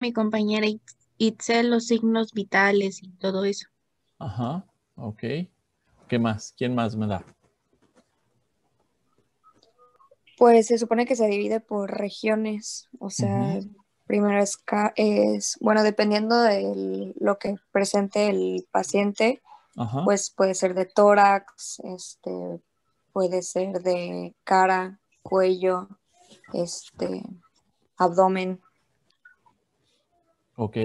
mi compañera Itzel los signos vitales y todo eso. Ajá, ok. ¿Qué más? ¿Quién más me da? Pues se supone que se divide por regiones, o Ujú, sea, primero bueno, dependiendo de lo que presente el paciente, ajá, pues puede ser de tórax, puede ser de cara, cuello, este, abdomen. ok.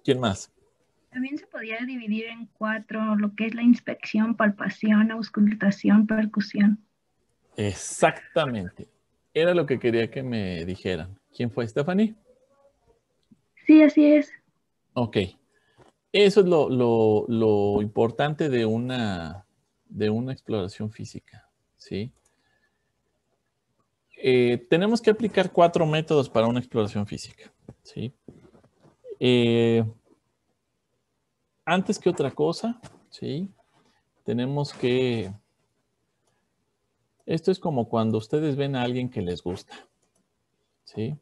¿Quién más? También se podría dividir en cuatro, lo que es la inspección, palpación, auscultación, percusión. Exactamente. Era lo que quería que me dijeran. ¿Quién fue, Stephanie? Sí, así es. Ok. Eso es lo importante de una exploración física, ¿sí? Tenemos que aplicar 4 métodos para una exploración física, ¿sí? Eh, Antes que otra cosa, ¿sí? Tenemos que... Esto es como cuando ustedes ven a alguien que les gusta, ¿sí?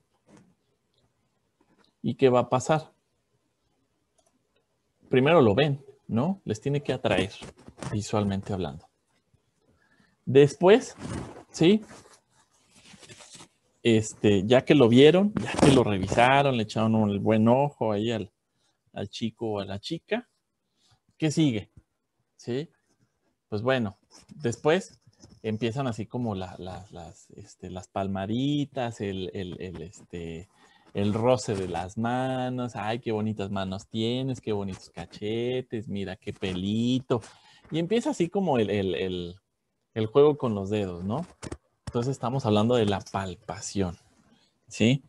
¿Y qué va a pasar? Primero lo ven, ¿no? Les tiene que atraer, visualmente hablando. Después, ¿sí? Ya que lo vieron, ya que lo revisaron, le echaron el buen ojo ahí al chico o a la chica, ¿qué sigue? ¿Sí? Pues bueno, después empiezan así como las palmaditas, el roce de las manos. Ay, qué bonitas manos tienes, qué bonitos cachetes, mira qué pelito. Y empieza así como el juego con los dedos, ¿no? Entonces estamos hablando de la palpación, ¿sí?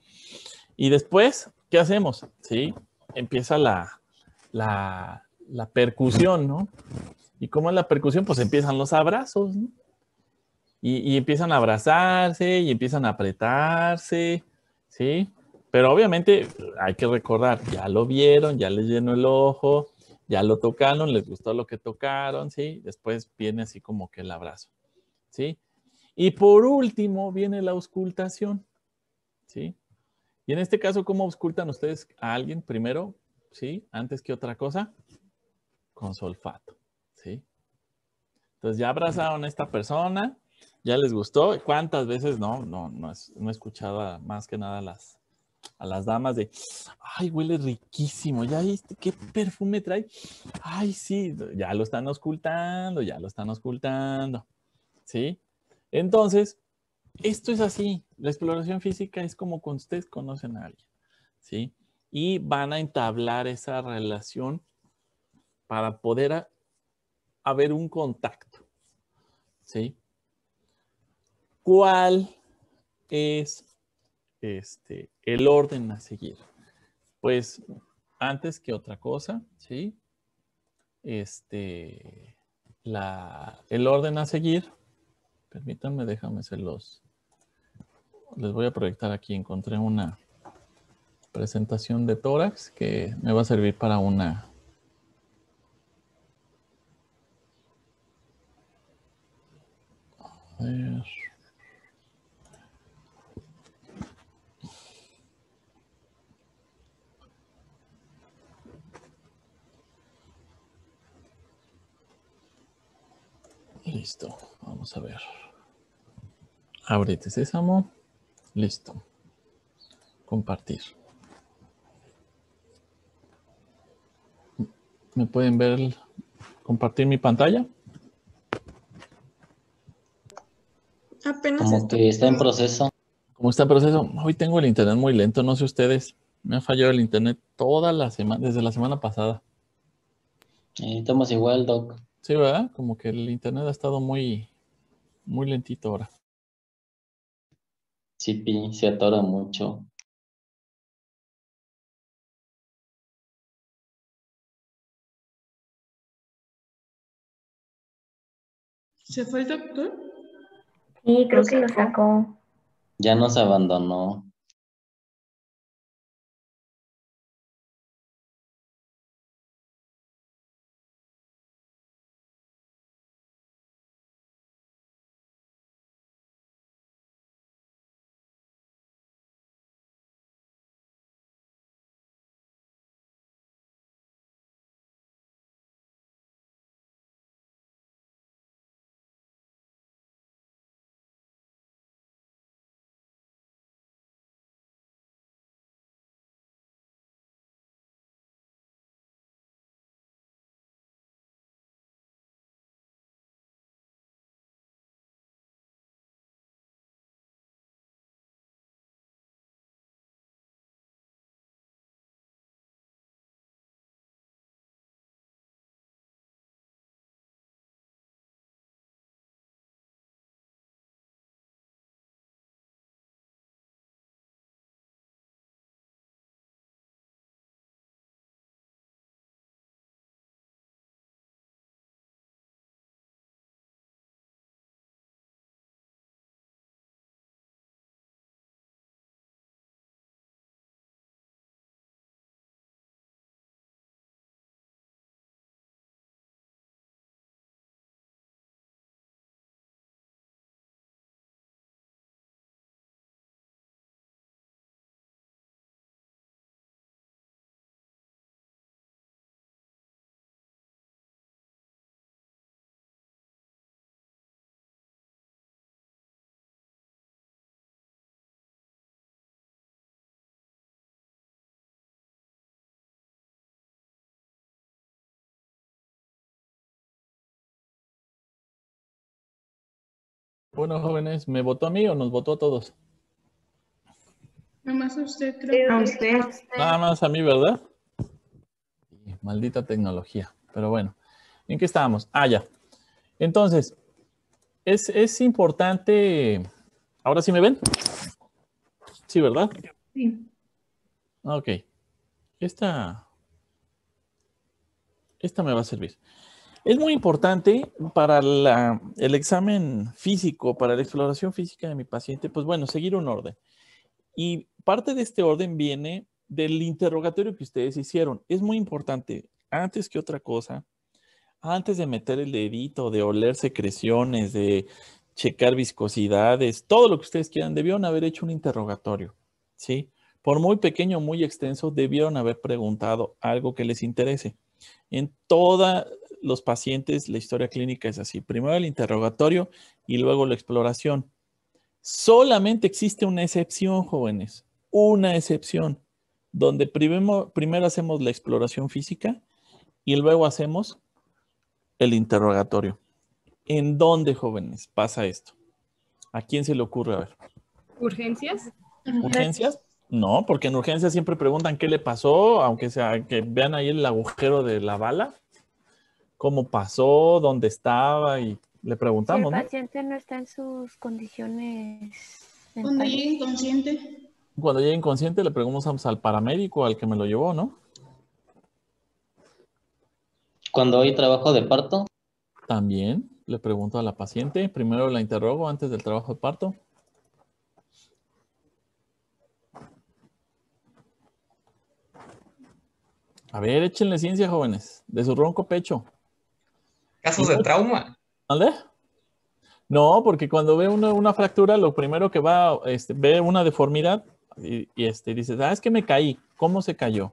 Y después, ¿qué hacemos? ¿Sí? Empieza la percusión, ¿no? ¿Y cómo es la percusión? Pues empiezan los abrazos, ¿no? Y empiezan a abrazarse y empiezan a apretarse, ¿sí? Pero obviamente hay que recordar, ya lo vieron, ya les llenó el ojo, ya lo tocaron, les gustó lo que tocaron, ¿sí? Después viene así como que el abrazo, ¿sí? Y por último viene la auscultación, ¿sí? Y en este caso, ¿cómo auscultan ustedes a alguien primero, ¿sí? Antes que otra cosa, con su olfato, ¿sí? Entonces ya abrazaron a esta persona, ya les gustó. ¿Cuántas veces no he escuchado más que nada a las damas de, ay, huele riquísimo, ya viste qué perfume trae? Ay, sí, ya lo están ocultando, ¿sí? Entonces, esto es así, la exploración física es como cuando ustedes conocen a alguien, ¿sí? Y van a entablar esa relación para poder haber un contacto, ¿sí? ¿Cuál es el orden a seguir? Pues antes que otra cosa, ¿sí? El orden a seguir, permítanme, déjame les voy a proyectar aquí, encontré una presentación de tórax que me va a servir para una... A ver. Listo, vamos a ver. Ábrete sésamo. Listo. Compartir. ¿Me pueden ver compartir mi pantalla? Apenas Como está. que está en proceso. ¿Cómo está el proceso? Hoy tengo el internet muy lento, no sé ustedes. Me ha fallado el internet toda la semana, desde la semana pasada. Estamos igual, Doc. Sí, ¿verdad? Como que el internet ha estado muy, muy lentito ahora. Sí, se atora mucho. ¿Se fue el doctor? Sí, creo que lo sacó. Ya nos abandonó. Bueno, jóvenes, ¿me votó a mí o nos votó a todos? Nomás a usted, creo. A usted. Nada más a mí, ¿verdad? Maldita tecnología. Pero bueno, ¿en qué estábamos? Ah, ya. Entonces, es importante... ¿Ahora sí me ven? Sí, ¿verdad? Sí. Ok. Esta me va a servir. Es muy importante para el examen físico, para la exploración física de mi paciente, pues bueno, seguir un orden. Y parte de este orden viene del interrogatorio que ustedes hicieron. Es muy importante, antes que otra cosa, antes de meter el dedito, de oler secreciones, de checar viscosidades, todo lo que ustedes quieran, debieron haber hecho un interrogatorio, ¿sí? Por muy pequeño o muy extenso, debieron haber preguntado algo que les interese. En todos los pacientes, la historia clínica es así. Primero el interrogatorio y luego la exploración. Solamente existe una excepción, jóvenes. Una excepción, donde primero hacemos la exploración física y luego hacemos el interrogatorio. ¿En dónde, jóvenes, pasa esto? ¿A quién se le ocurre? A ver. ¿Urgencias? ¿Urgencias? No, porque en urgencias siempre preguntan qué le pasó, aunque sea que vean ahí el agujero de la bala, cómo pasó, dónde estaba y le Si el preguntamos, ¿no? paciente no está en sus condiciones Cuando mentales. llegue inconsciente. Cuando llegue inconsciente le preguntamos al paramédico, al que me lo llevó, ¿no? Cuando hay trabajo de parto, También le pregunto a la paciente, primero la interrogo antes del trabajo de parto. A ver, échenle ciencia, jóvenes, de su ronco pecho. Casos de trauma. ¿Vale? No, porque cuando ve una fractura, lo primero que va, ve una deformidad y dices, es que me caí. ¿Cómo se cayó?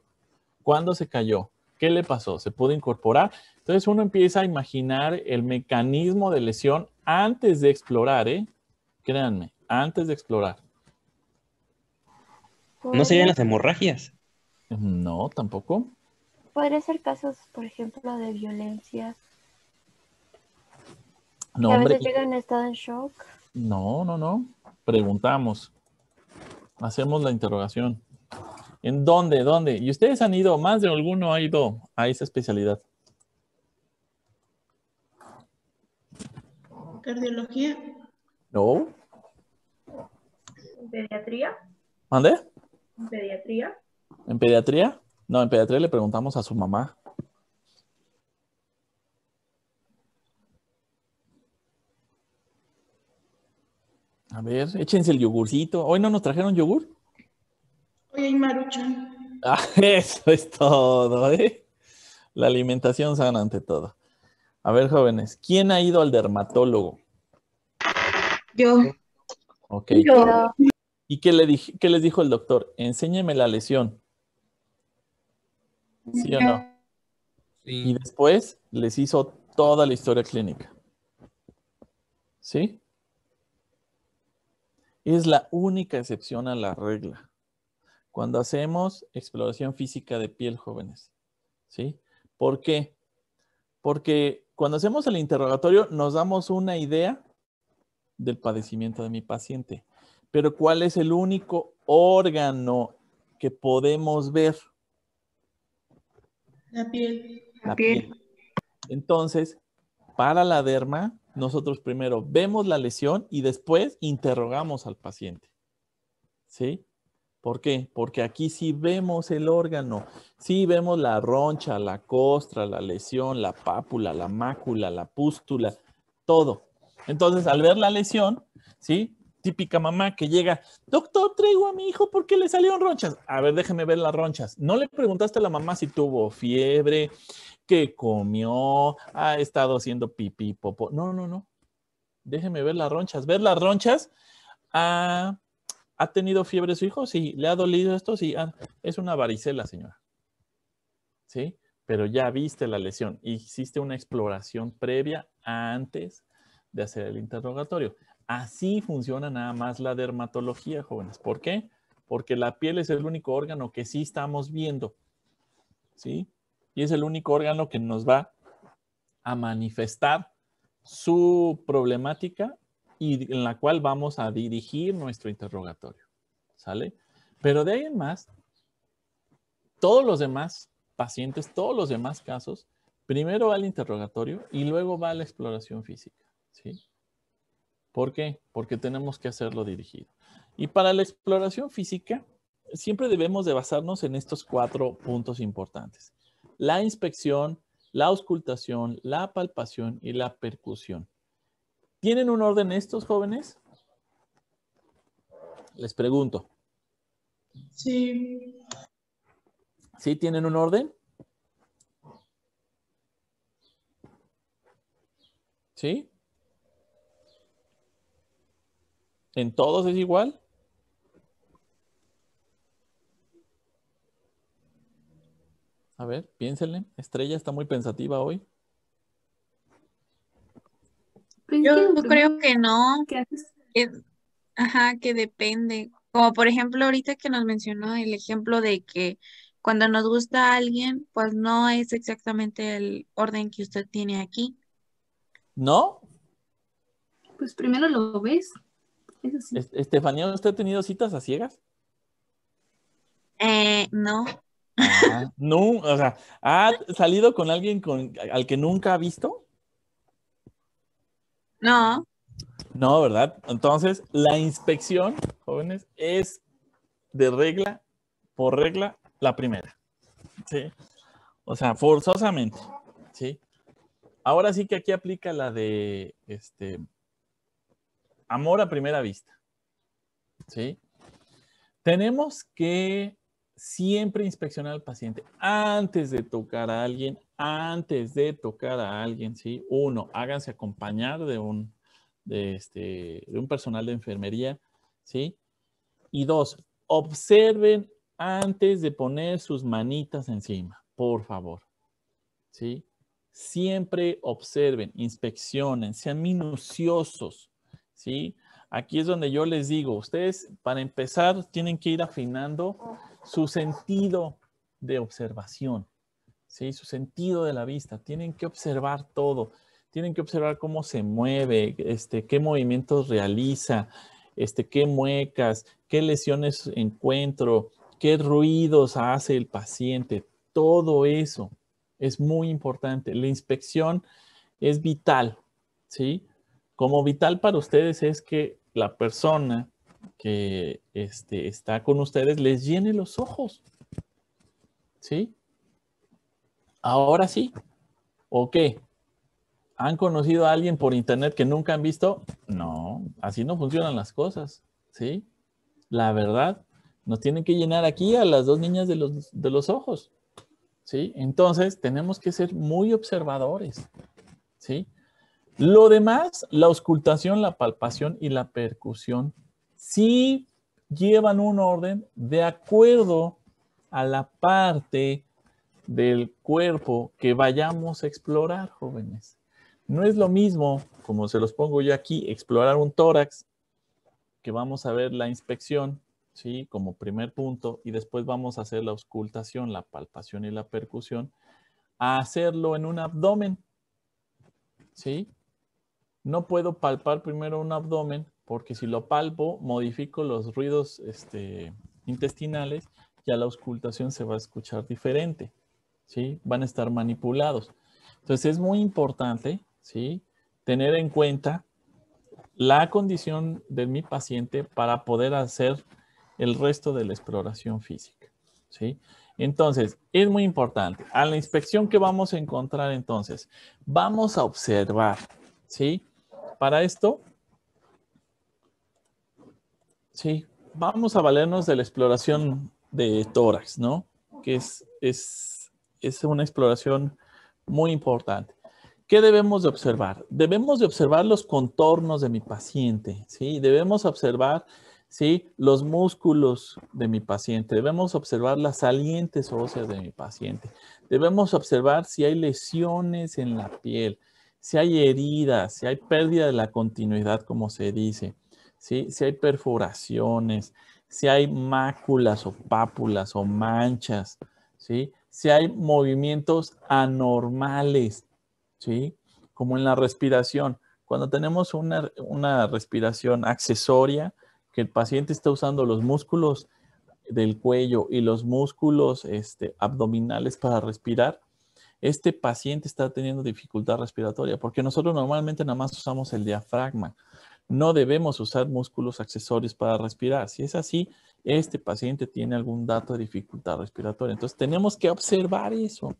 ¿Cuándo se cayó? ¿Qué le pasó? ¿Se pudo incorporar? Entonces uno empieza a imaginar el mecanismo de lesión antes de explorar, ¿eh? Créanme, antes de explorar. ¿No serían las hemorragias? No, tampoco. Podría ser casos, por ejemplo, de violencia. No, Que a hombre. veces llegan en estado en shock. No. Preguntamos. Hacemos la interrogación. ¿En dónde? ¿Dónde? Y ustedes han ido, más de alguno ha ido a esa especialidad. Cardiología. No. ¿Pediatría? ¿Dónde? ¿Pediatría? ¿En pediatría? No, en pediatría le preguntamos a su mamá. A ver, échense el yogurcito. ¿Hoy no nos trajeron yogur? Hoy hay maruchan. Ah, eso es todo, ¿eh? La alimentación sana ante todo. A ver, jóvenes, ¿quién ha ido al dermatólogo? Yo. Ok. Yo, ¿Y qué les dijo el doctor? Enséñeme la lesión. ¿Sí o no? Y Sí. después les hizo toda la historia clínica. ¿Sí? Es la única excepción a la regla. Cuando hacemos exploración física de piel, jóvenes. ¿Sí? ¿Por qué? Porque cuando hacemos el interrogatorio nos damos una idea del padecimiento de mi paciente. Pero ¿cuál es el único órgano que podemos ver? La piel. La piel. Entonces, para la derma, nosotros primero vemos la lesión y después interrogamos al paciente. ¿Sí? ¿Por qué? Porque aquí sí vemos el órgano, sí vemos la roncha, la costra, la lesión, la pápula, la mácula, la pústula, todo. Entonces, al ver la lesión, ¿sí? Típica mamá que llega, doctor, traigo a mi hijo porque le salieron ronchas. A ver, déjeme ver las ronchas. No le preguntaste a la mamá si tuvo fiebre, qué comió, ha estado haciendo pipí, popó. No. Déjeme ver las ronchas. Ver las ronchas, ¿ha tenido fiebre su hijo? Sí. ¿Le ha dolido esto? Sí. Es una varicela, señora. ¿Sí? Pero ya viste la lesión. Hiciste una exploración previa antes de hacer el interrogatorio. Así funciona nada más la dermatología, jóvenes. ¿Por qué? Porque la piel es el único órgano que sí estamos viendo. ¿Sí? Y es el único órgano que nos va a manifestar su problemática y en la cual vamos a dirigir nuestro interrogatorio, ¿sale? Pero de ahí en más, todos los demás pacientes, todos los demás casos, primero va el interrogatorio y luego va la exploración física, ¿sí? ¿Por qué? Porque tenemos que hacerlo dirigido. Y para la exploración física, siempre debemos de basarnos en estos 4 puntos importantes. La inspección, la auscultación, la palpación y la percusión. ¿Tienen un orden estos jóvenes? Les pregunto. Sí. ¿Sí tienen un orden? ¿Sí? ¿En todos es igual? A ver, piénsenle. Estrella está muy pensativa hoy. Pues Yo lo primero creo que no, que haces, ajá, que depende. Como por ejemplo, ahorita que nos mencionó el ejemplo de que cuando nos gusta a alguien, pues no es exactamente el orden que usted tiene aquí. ¿No? pues primero lo ves, eso sí. Estefanía, ¿usted ha tenido citas a ciegas? No, Ah, no, o sea, ¿ha salido con alguien al que nunca ha visto? no, No, ¿verdad? Entonces, la inspección, jóvenes, es de regla, por regla, la primera. ¿Sí? O sea, forzosamente. ¿Sí? Ahora sí que aquí aplica la de amor a primera vista. ¿Sí? Tenemos que siempre inspeccionar al paciente antes de tocar a alguien, ¿sí? Uno, háganse acompañar de un personal de enfermería, ¿sí? Y 2, observen antes de poner sus manitas encima, por favor, ¿sí? Siempre observen, inspeccionen, sean minuciosos, ¿sí? Aquí es donde yo les digo, ustedes para empezar tienen que ir afinando su sentido de observación, ¿sí? Su sentido de la vista. Tienen que observar todo. Tienen que observar cómo se mueve, qué movimientos realiza, qué muecas, qué lesiones encuentro, qué ruidos hace el paciente. Todo eso es muy importante. La inspección es vital, ¿sí? Como vital para ustedes es que la persona que está con ustedes les llene los ojos, ¿sí? Ahora sí, ¿o qué? ¿Han conocido a alguien por internet que nunca han visto? No, así no funcionan las cosas, ¿sí? La verdad, nos tienen que llenar aquí a las 2 niñas de los ojos, ¿sí? Entonces, tenemos que ser muy observadores, ¿sí? Lo demás, la auscultación, la palpación y la percusión, sí llevan un orden de acuerdo a la parte del cuerpo que vayamos a explorar, jóvenes. No es lo mismo, como se los pongo yo aquí, explorar un tórax, que vamos a ver la inspección, ¿sí? Como primer punto, y después vamos a hacer la auscultación, la palpación y la percusión, a hacerlo en un abdomen, ¿sí? No puedo palpar primero un abdomen porque si lo palpo, modifico los ruidos intestinales y a la auscultación se va a escuchar diferente, ¿sí? Van a estar manipulados. Entonces es muy importante, ¿sí? Tener en cuenta la condición de mi paciente para poder hacer el resto de la exploración física, ¿sí? Entonces, es muy importante. A la inspección que vamos a encontrar entonces, vamos a observar, ¿sí? Para esto, sí, vamos a valernos de la exploración de tórax, ¿no? Que es una exploración muy importante. ¿Qué debemos de observar? Debemos de observar los contornos de mi paciente, ¿sí? Debemos observar, ¿sí? Los músculos de mi paciente. Debemos observar las salientes óseas de mi paciente. Debemos observar si hay lesiones en la piel, si hay heridas, si hay pérdida de la continuidad, como se dice, ¿sí? Si hay perforaciones, si hay máculas o pápulas o manchas, ¿sí? Si hay movimientos anormales, ¿sí? Como en la respiración. Cuando tenemos una respiración accesoria, que el paciente está usando los músculos del cuello y los músculos abdominales para respirar, este paciente está teniendo dificultad respiratoria, porque nosotros normalmente nada más usamos el diafragma. No debemos usar músculos accesorios para respirar. Si es así, este paciente tiene algún dato de dificultad respiratoria. Entonces, tenemos que observar eso,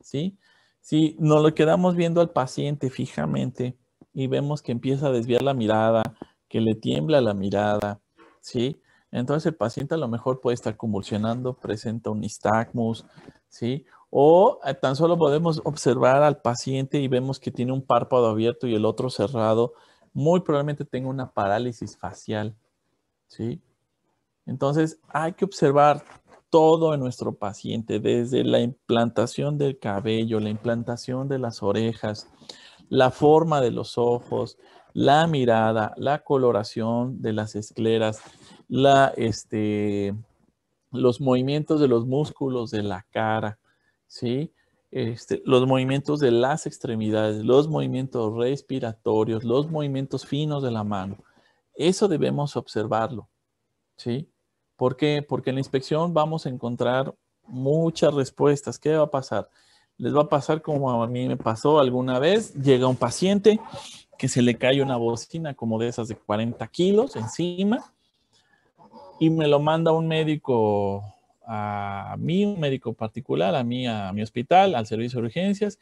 ¿sí? Si nos lo quedamos viendo al paciente fijamente y vemos que empieza a desviar la mirada, que le tiembla la mirada, ¿sí? Entonces, el paciente a lo mejor puede estar convulsionando, presenta un nistagmus, ¿sí? O tan solo podemos observar al paciente y vemos que tiene un párpado abierto y el otro cerrado. Muy probablemente tenga una parálisis facial, ¿sí? Entonces, hay que observar todo en nuestro paciente, desde la implantación del cabello, la implantación de las orejas, la forma de los ojos, la mirada, la coloración de las escleras, los movimientos de los músculos de la cara, ¿sí? Los movimientos de las extremidades, los movimientos respiratorios, los movimientos finos de la mano. Eso debemos observarlo, ¿sí? ¿Por qué? Porque en la inspección vamos a encontrar muchas respuestas. ¿Qué va a pasar? Les va a pasar como a mí me pasó alguna vez. Llega un paciente que se le cae una bocina como de esas de 40 kilos encima y me lo manda un médico a mí, un médico particular, a mi hospital, al servicio de urgencias,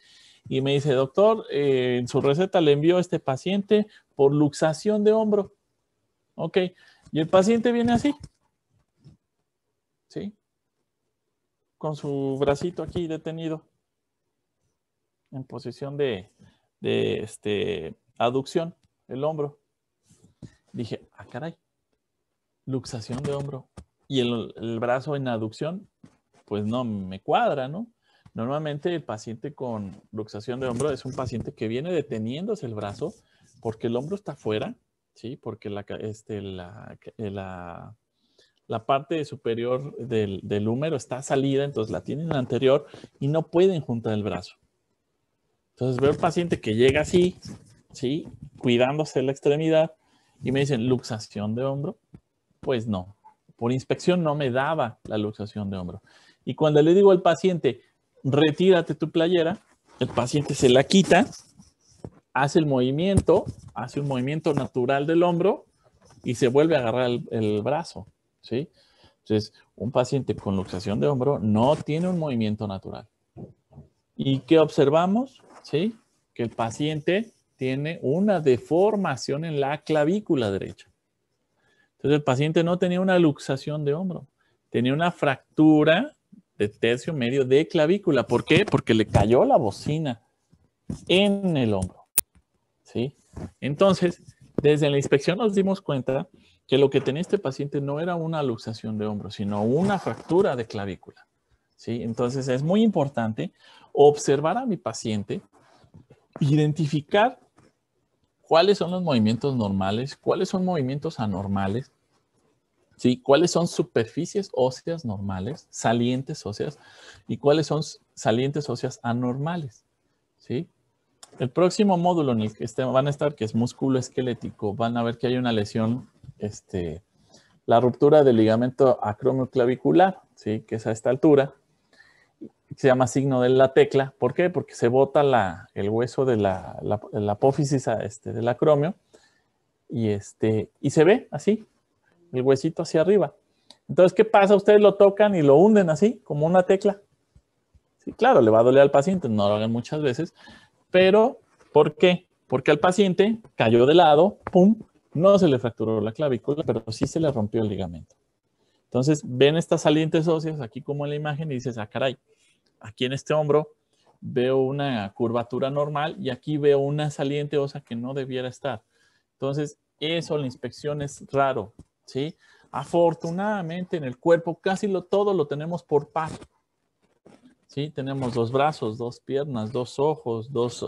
y me dice, doctor, en su receta le envió a este paciente por luxación de hombro. Ok, y el paciente viene así, ¿sí? Con su bracito aquí detenido, en posición de aducción, el hombro. Dije, ah, caray, luxación de hombro. Y el brazo en aducción, pues no me cuadra, ¿no? Normalmente el paciente con luxación de hombro es un paciente que viene deteniéndose el brazo porque el hombro está afuera, ¿sí? Porque la parte superior del húmero está salida, entonces la tienen anterior y no pueden juntar el brazo. Entonces veo el paciente que llega así, ¿sí? Cuidándose la extremidad y me dicen, ¿luxación de hombro? Pues no. Por inspección no me daba la luxación de hombro. Y cuando le digo al paciente, retírate tu playera, el paciente se la quita, hace un movimiento natural del hombro y se vuelve a agarrar el brazo, ¿sí? Entonces, un paciente con luxación de hombro no tiene un movimiento natural. ¿Y qué observamos? ¿Sí? Que el paciente tiene una deformación en la clavícula derecha. Entonces el paciente no tenía una luxación de hombro, tenía una fractura de tercio medio de clavícula. ¿Por qué? Porque le cayó la bocina en el hombro, ¿sí? Entonces, desde la inspección nos dimos cuenta que lo que tenía este paciente no era una luxación de hombro, sino una fractura de clavícula, ¿sí? Entonces es muy importante observar a mi paciente, identificar cuáles son los movimientos normales, cuáles son movimientos anormales, ¿sí? Cuáles son superficies óseas normales, salientes óseas, y cuáles son salientes óseas anormales, ¿sí? El próximo módulo en el que van a estar, que es músculo esquelético, van a ver que hay una lesión, la ruptura del ligamento acromioclavicular, ¿sí? Que es a esta altura, se llama signo de la tecla. ¿Por qué? Porque se bota el hueso de la apófisis del acromio y se ve así, el huesito hacia arriba. Entonces, ¿qué pasa? Ustedes lo tocan y lo hunden así, como una tecla. Sí, claro, le va a doler al paciente, no lo hagan muchas veces, pero ¿por qué? Porque al paciente cayó de lado, pum, no se le fracturó la clavícula, pero sí se le rompió el ligamento. Entonces, ven estas salientes óseas aquí como en la imagen y dices, ah, caray, aquí en este hombro veo una curvatura normal y aquí veo una saliente ósea que no debiera estar. Entonces, eso, la inspección es raro, ¿sí? Afortunadamente en el cuerpo casi todo lo tenemos por par, ¿sí? Tenemos 2 brazos, 2 piernas, 2 ojos, 2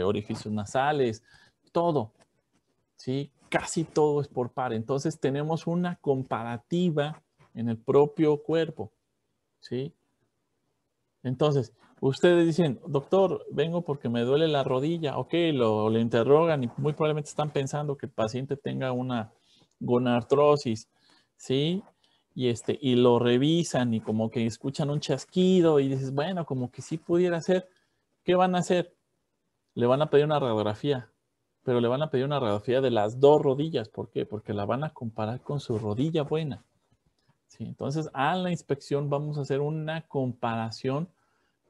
orificios nasales, todo, ¿sí? Casi todo es por par. Entonces tenemos una comparativa en el propio cuerpo, ¿sí? Entonces, ustedes dicen, doctor, vengo porque me duele la rodilla. Ok, lo interrogan y muy probablemente están pensando que el paciente tenga una gonartrosis, ¿sí? Y lo revisan y como que escuchan un chasquido y dices, bueno, como que sí pudiera ser. ¿Qué van a hacer? Le van a pedir una radiografía, pero le van a pedir una radiografía de las dos rodillas. ¿Por qué? Porque la van a comparar con su rodilla buena. ¿Sí? Entonces, a la inspección vamos a hacer una comparación,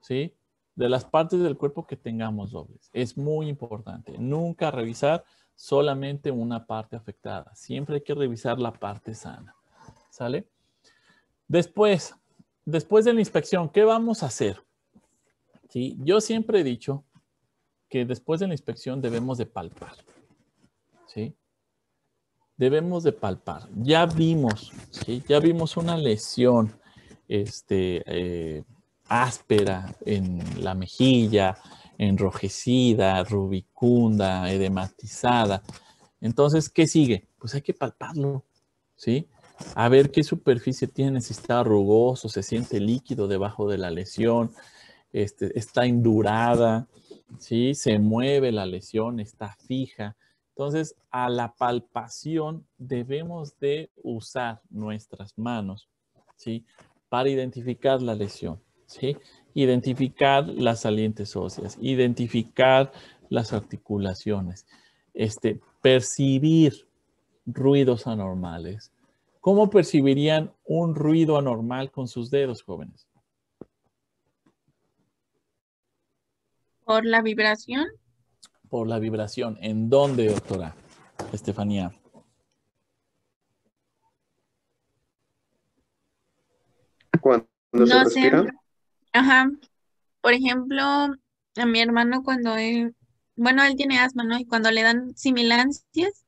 ¿sí?, de las partes del cuerpo que tengamos dobles. Es muy importante. Nunca revisar solamente una parte afectada. Siempre hay que revisar la parte sana. ¿Sale? Después de la inspección, ¿qué vamos a hacer? ¿Sí? Yo siempre he dicho que después de la inspección debemos de palpar. ¿Sí? Debemos de palpar. Ya vimos, ¿sí? Ya vimos una lesión áspera en la mejilla, enrojecida, rubicunda, edematizada. Entonces, ¿qué sigue? Pues hay que palparlo, ¿sí? A ver qué superficie tiene, si está rugoso, se siente líquido debajo de la lesión, está indurada, ¿sí? Se mueve la lesión, está fija. Entonces, a la palpación debemos de usar nuestras manos, ¿sí?, para identificar la lesión, ¿sí? Identificar las salientes óseas, identificar las articulaciones, percibir ruidos anormales. ¿Cómo percibirían un ruido anormal con sus dedos, jóvenes? Por la vibración. Por la vibración. ¿En dónde, doctora Estefanía? Cuando se No sé. respira. Ajá. Por ejemplo, a mi hermano cuando bueno, él tiene asma, ¿no? Y cuando le dan sibilancias,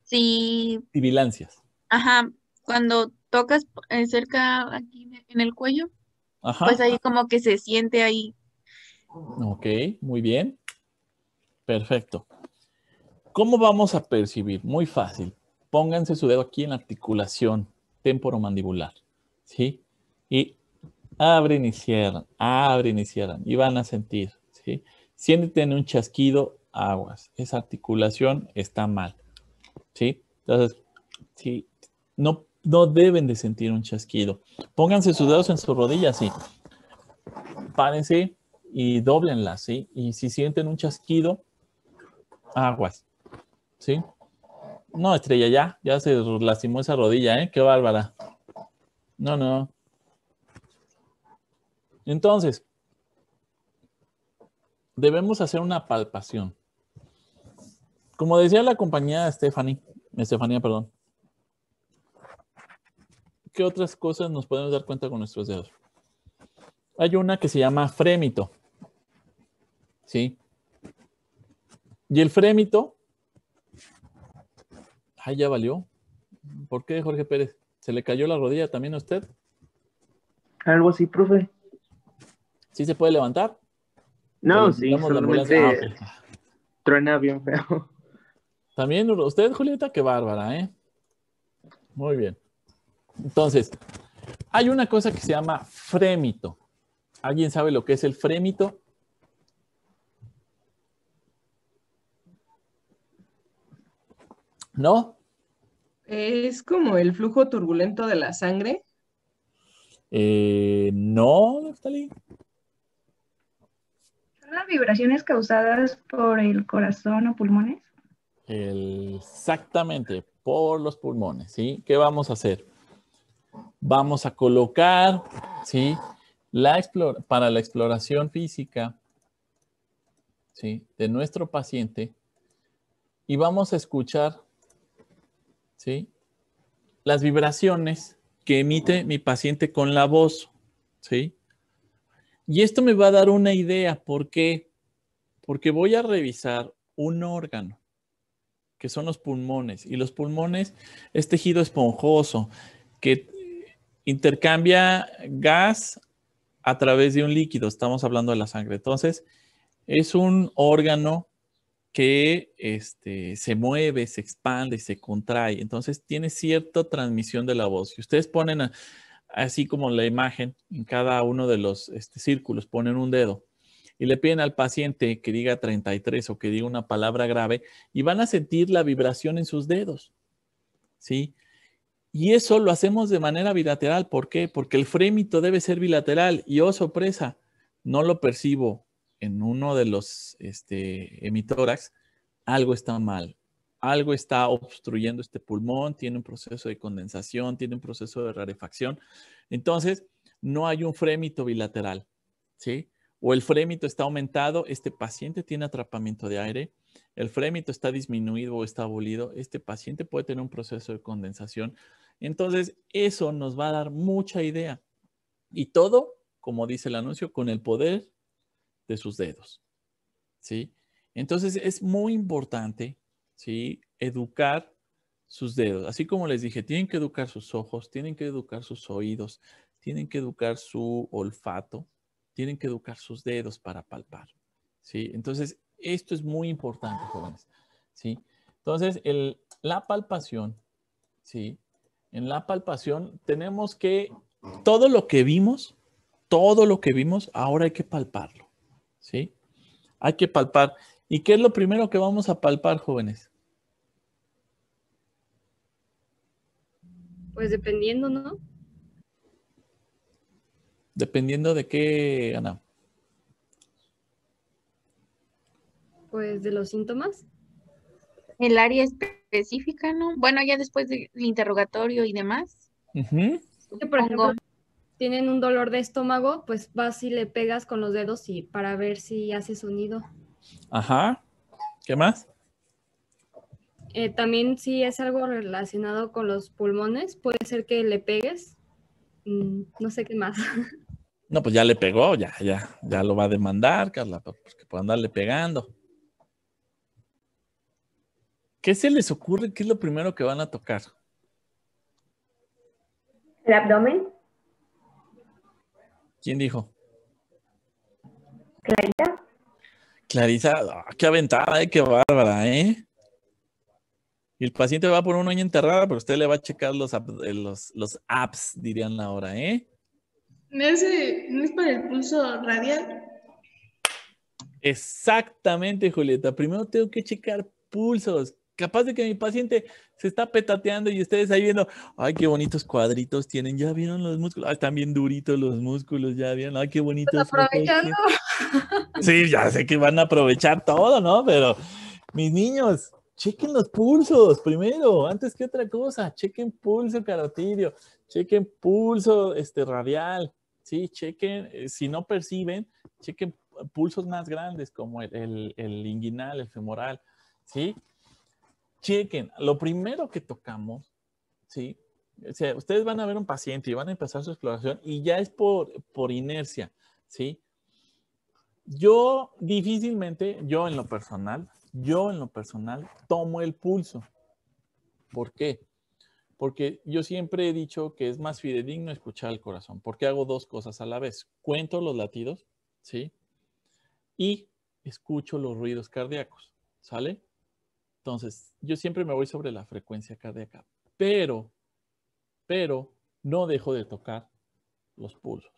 sí, Sibilancias. ajá, cuando tocas cerca aquí en el cuello, pues Ajá. ahí como que se siente ahí. Ok, muy bien. Perfecto. ¿Cómo vamos a percibir? Muy fácil. Pónganse su dedo aquí en la articulación temporomandibular, ¿sí? Y abren y cierran, y van a sentir, ¿sí? Sienten un chasquido, aguas. Esa articulación está mal, ¿sí? Entonces, sí, no deben de sentir un chasquido. Pónganse sus dedos en su rodilla, sí. Párense y doblenlas, ¿sí? Y si sienten un chasquido, aguas, ¿sí? No, Estrella, ya se lastimó esa rodilla, ¿eh? Qué bárbara. No. Entonces, debemos hacer una palpación. Como decía la compañía Estefanía, perdón. ¿Qué otras cosas nos podemos dar cuenta con nuestros dedos? Hay una que se llama frémito, ¿sí? Y el frémito, ya valió. ¿Por qué, Jorge Pérez? ¿Se le cayó la rodilla también a usted? Algo así, profe. ¿Sí se puede levantar? No, sí, La ambulancia. solamente truena bien feo. También usted, Julieta, qué bárbara, ¿eh? Muy bien. Entonces, hay una cosa que se llama frémito. ¿Alguien sabe lo que es el frémito? ¿No? ¿Es como el flujo turbulento de la sangre? No, Neftali. ¿Son las vibraciones causadas por el corazón o pulmones? Exactamente, por los pulmones, ¿sí? ¿Qué vamos a hacer? Vamos a colocar, ¿sí?, para la exploración física, ¿sí?, de nuestro paciente y vamos a escuchar, ¿sí?, las vibraciones que emite mi paciente con la voz, ¿sí? Y esto me va a dar una idea. ¿Por qué? Porque voy a revisar un órgano, que son los pulmones. Y los pulmones es tejido esponjoso que intercambia gas a través de un líquido. Estamos hablando de la sangre. Entonces, es un órgano que se mueve, se expande, se contrae. Entonces, tiene cierta transmisión de la voz. Si ustedes ponen así como la imagen, en cada uno de los círculos ponen un dedo y le piden al paciente que diga 33 o que diga una palabra grave y van a sentir la vibración en sus dedos, ¿sí? Y eso lo hacemos de manera bilateral. ¿Por qué? Porque el frémito debe ser bilateral y, oh sorpresa, no lo percibo en uno de los hemitórax. Algo está mal. Algo está obstruyendo este pulmón, tiene un proceso de condensación, tiene un proceso de rarefacción. Entonces, no hay un frémito bilateral, ¿sí? O el frémito está aumentado, este paciente tiene atrapamiento de aire, el frémito está disminuido o está abolido, este paciente puede tener un proceso de condensación. Entonces, eso nos va a dar mucha idea. Y todo, como dice el anuncio, con el poder de sus dedos, ¿sí? Entonces, es muy importante, ¿sí?, educar sus dedos. Así como les dije, tienen que educar sus ojos, tienen que educar sus oídos, tienen que educar su olfato, tienen que educar sus dedos para palpar, ¿sí? Entonces, esto es muy importante, jóvenes, ¿sí? Entonces, la palpación, ¿sí? En la palpación tenemos que, todo lo que vimos, ahora hay que palparlo, ¿sí? Hay que palpar. ¿Y qué es lo primero que vamos a palpar, jóvenes? Pues dependiendo, ¿no? Dependiendo de qué, Ana. Pues de los síntomas. El área específica, ¿no? Bueno, ya después del interrogatorio y demás. Que, por ejemplo, tienen un dolor de estómago, pues vas y le pegas con los dedos y para ver si hace sonido. Ajá. ¿Qué más? También si es algo relacionado con los pulmones, puede ser que le pegues. No sé qué más. No, pues ya le pegó, ya lo va a demandar, Carla, porque puede andarle pegando. ¿Qué se les ocurre? ¿Qué es lo primero que van a tocar? ¿El abdomen? ¿Quién dijo? ¿Clarisa? Clarisa, qué aventada, qué bárbara, ¿eh? Y el paciente va por una uña enterrada, pero usted le va a checar los abs, dirían ahora, ¿eh? ¿No es para el pulso radial? Exactamente, Julieta. Primero tengo que checar pulsos. Capaz de que mi paciente se está petateando y ustedes ahí viendo, ay, qué bonitos cuadritos tienen. ¿Ya vieron los músculos? Ay, están bien duritos los músculos, ya vieron. Ay, qué bonitos. Pues aprovechando. Sí, ya sé que van a aprovechar todo, ¿no? Pero mis niños, chequen los pulsos primero, antes que otra cosa. Chequen pulso carotidio, chequen pulso radial, ¿sí? Chequen, si no perciben, chequen pulsos más grandes como el inguinal, el femoral, ¿sí? Chequen, lo primero que tocamos, ¿sí? O sea, ustedes van a ver un paciente y van a empezar su exploración y ya es por inercia, ¿sí? Yo difícilmente, yo en lo personal, tomo el pulso. ¿Por qué? Porque yo siempre he dicho que es más fidedigno escuchar el corazón, porque hago dos cosas a la vez. Cuento los latidos, ¿sí? Y escucho los ruidos cardíacos, ¿sale? Entonces, yo siempre me voy sobre la frecuencia cardíaca, pero no dejo de tocar los pulsos.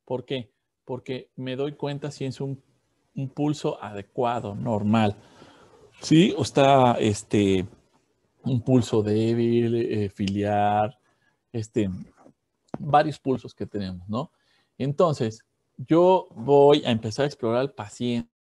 ¿Por qué? Porque me doy cuenta si es un pulso adecuado, normal. ¿Sí? O está un pulso débil, filiar, varios pulsos que tenemos, ¿no? Entonces, yo voy a empezar a explorar al paciente.